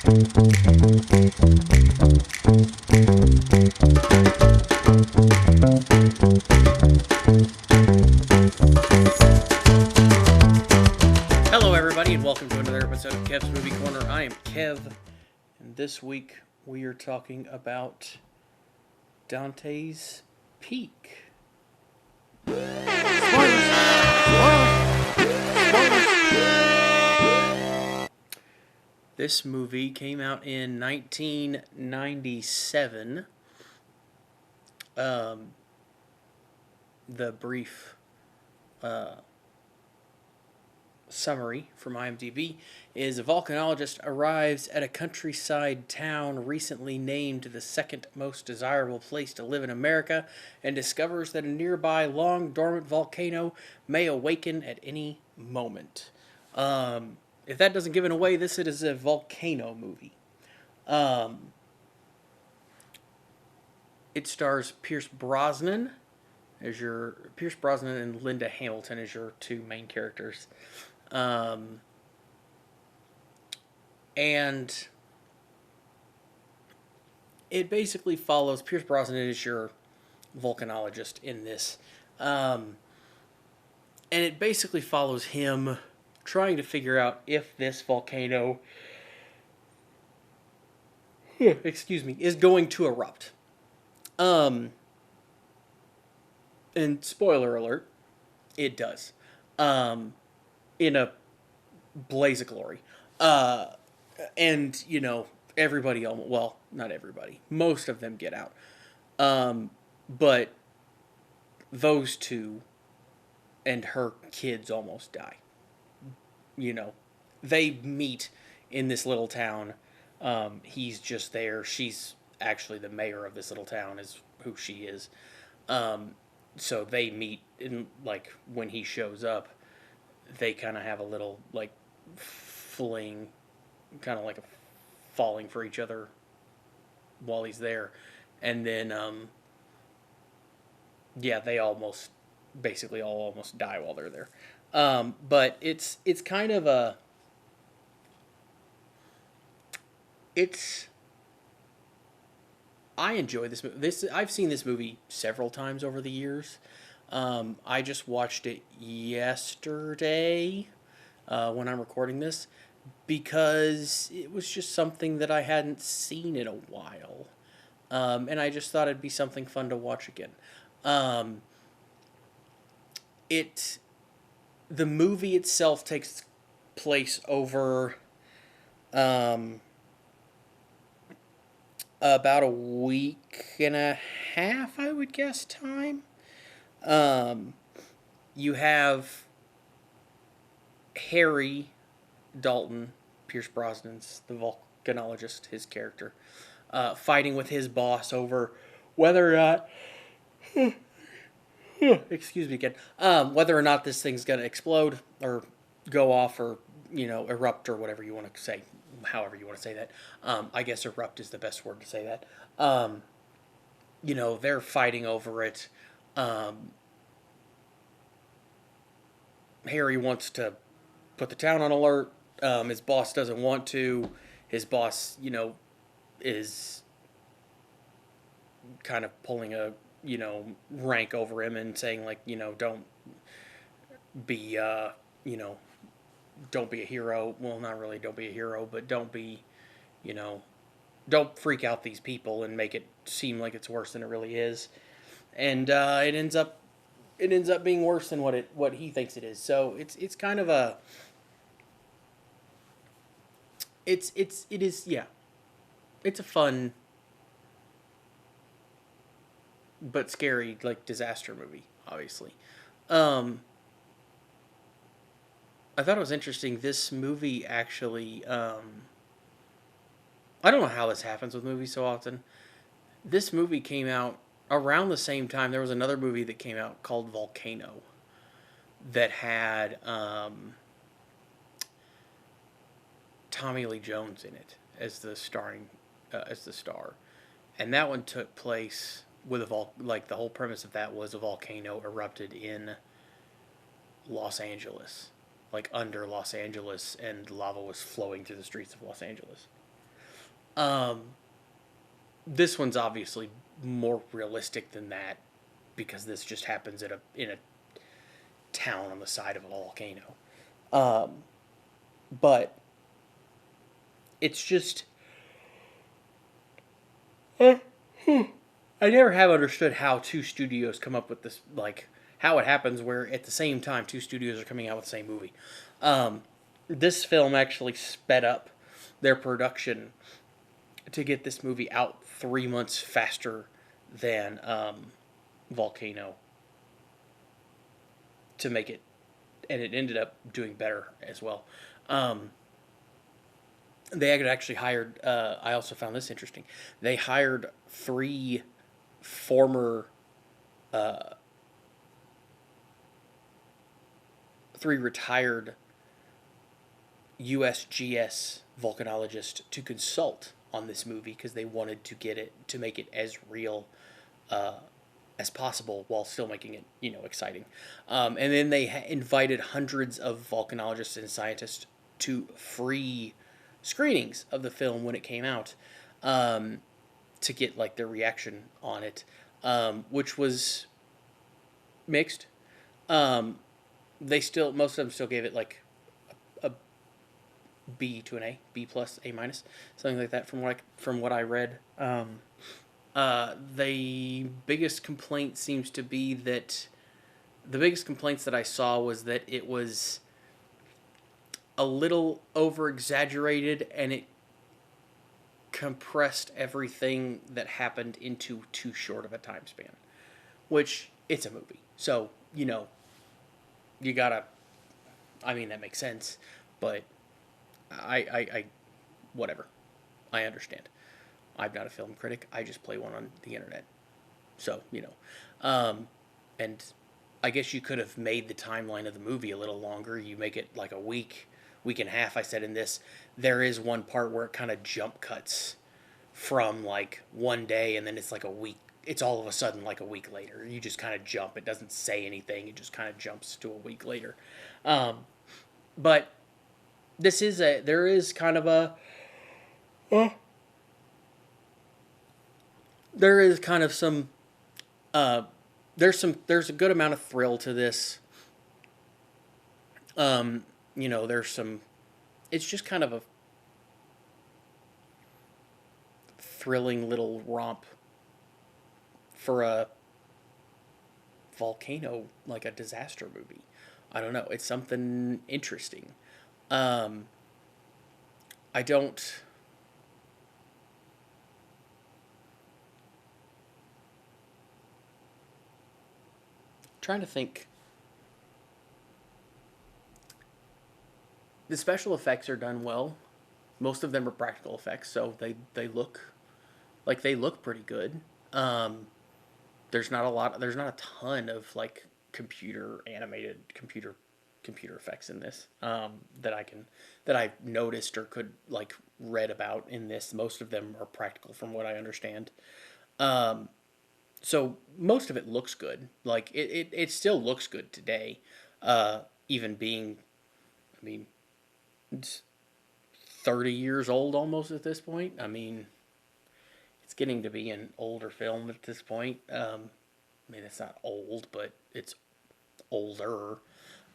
Hello everybody and welcome to another episode of Kev's Movie Corner. I am Kev, and this week we are talking about Dante's Peak. This movie came out in 1997. The brief summary from IMDb is: a volcanologist arrives at a countryside town recently named the second most desirable place to live in America and discovers that a nearby long-dormant volcano may awaken at any moment. If that doesn't give it away, this is a volcano movie. It stars Pierce Brosnan and Linda Hamilton as your two main characters. And it basically follows Pierce Brosnan is your volcanologist in this. And it basically follows him trying to figure out if this volcano is going to erupt. And spoiler alert, it does. In a blaze of glory. And, you know, everybody, well, not everybody, most of them get out. But those two and her kids almost die. You know, they meet in this little town. He's just there. She's actually the mayor of this little town is who she is. So they meet in, like, when he shows up, they kind of have a little, like, fling, kind of like a falling for each other while he's there. And then, they basically almost die while they're there. But it's kind of I enjoy this movie. I've seen this movie several times over the years. I just watched it yesterday when I'm recording this because it was just something that I hadn't seen in a while. And I just thought it'd be something fun to watch again. The movie itself takes place over about a week and a half, I would guess, time. You have Harry Dalton, Pierce Brosnan's the volcanologist, his character, fighting with his boss over whether or not excuse me again, whether or not this thing's going to explode or go off or, erupt or whatever you want to say, however you want to say that. I guess erupt is the best word to say that. They're fighting over it. Harry wants to put the town on alert. His boss doesn't want to. His boss, is kind of pulling a, rank over him and saying, like, don't be, don't be a hero. Well, not really don't be a hero, but don't be, don't freak out these people and make it seem like it's worse than it really is. And it ends up being worse than what he thinks it is. So it's kind of a it is it's a fun but scary, like, disaster movie, obviously. I thought it was interesting. This movie actually, I don't know how this happens with movies so often. This movie came out around the same time. There was another movie that came out called Volcano that had Tommy Lee Jones in it as the star, and that one took place with the whole premise of that was a volcano erupted in Los Angeles, like under Los Angeles, and lava was flowing through the streets of Los Angeles. This one's obviously more realistic than that because this just happens in a town on the side of a volcano. But it's just I never have understood how two studios come up with this, like how it happens where at the same time two studios are coming out with the same movie. Um, this film actually sped up their production to get this movie out 3 months faster than Volcano to make it, and it ended up doing better as well. Um, they had actually hired. I also found this interesting. They hired three former, uh, three retired USGS volcanologists to consult on this movie because they wanted to get it to make it as real uh, as possible while still making it, exciting. And then they invited hundreds of volcanologists and scientists to free screenings of the film when it came out, um, to get like their reaction on it, which was mixed. Um, they still most of them still gave it like a B to an A, B plus, A minus, something like that from what I read. The biggest complaint seems to be that the biggest complaints that I saw was that it was a little over exaggerated and it compressed everything that happened into too short of a time span. Which it's a movie, so you gotta. I mean that makes sense, but I whatever. I understand. I'm not a film critic. I just play one on the internet. So, and I guess you could have made the timeline of the movie a little longer. You make it like a week, week and a half. I said in this, there is one part where it kind of jump cuts from like one day and then it's like a week. It's all of a sudden like a week later. You just kind of jump. It doesn't say anything. It just kind of jumps to a week later. Um, but there is kind of there is kind of some uh, there's a good amount of thrill to this. There's some. It's just kind of a thrilling little romp for a volcano, like a disaster movie. I don't know. It's something interesting. Um, I don't. Trying to think. The special effects are done well. Most of them are practical effects, so they look pretty good. Um, there's not a lot. There's not a ton of like computer animated computer effects in this, that I've noticed or could like read about in this. Most of them are practical, from what I understand. Um, so most of it looks good. Like it still looks good today. Even being, I mean, it's 30 years old almost at this point. I mean, it's getting to be an older film at this point. I mean, it's not old, but it's older.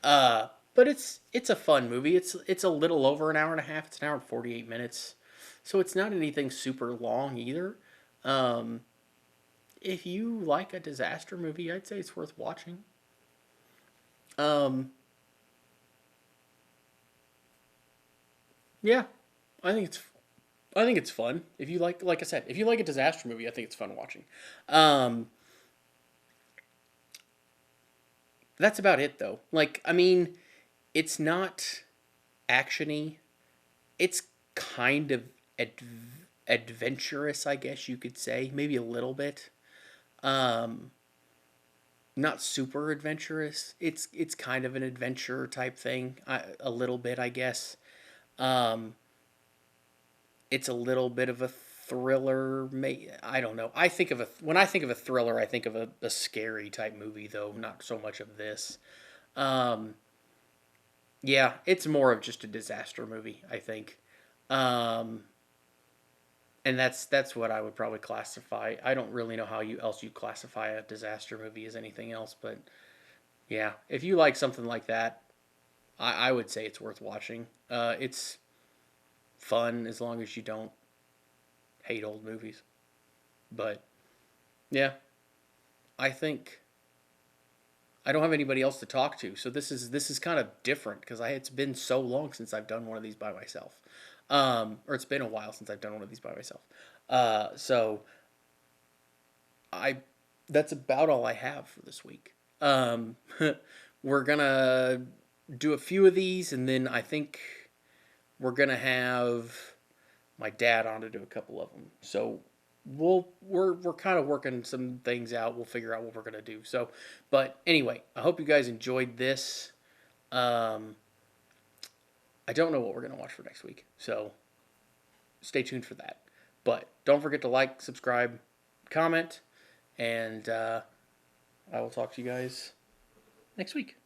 But it's a fun movie. It's a little over an hour and a half. It's an hour and 48 minutes, so it's not anything super long either. Um, if you like a disaster movie, I'd say it's worth watching. Um, yeah, I think it's fun. If you like I said, if you like a disaster movie, I think it's fun watching. Um, that's about it though. Like, I mean, it's not actiony. It's kind of adventurous, I guess you could say, maybe a little bit. Um, Not super adventurous. It's kind of an adventure type thing, a little bit, I guess. Um, it's a little bit of a thriller. I don't know. When I think of a thriller, I think of a scary type movie, though not so much of this. Um, yeah, it's more of just a disaster movie, I think. Um, And that's what I would probably classify. I don't really know how you classify a disaster movie as anything else, but yeah, if you like something like that, I would say it's worth watching. It's fun as long as you don't hate old movies. But yeah, I think I don't have anybody else to talk to, so this is kind of different because it's been so long since I've done one of these by myself, or it's been a while since I've done one of these by myself. So I that's about all I have for this week. We're gonna do a few of these, and then I think we're gonna have my dad on to do a couple of them. So we're kind of working some things out. We'll figure out what we're gonna do. So, but anyway, I hope you guys enjoyed this. Um, I don't know what we're gonna watch for next week, so stay tuned for that. But don't forget to like, subscribe, comment, and I will talk to you guys next week.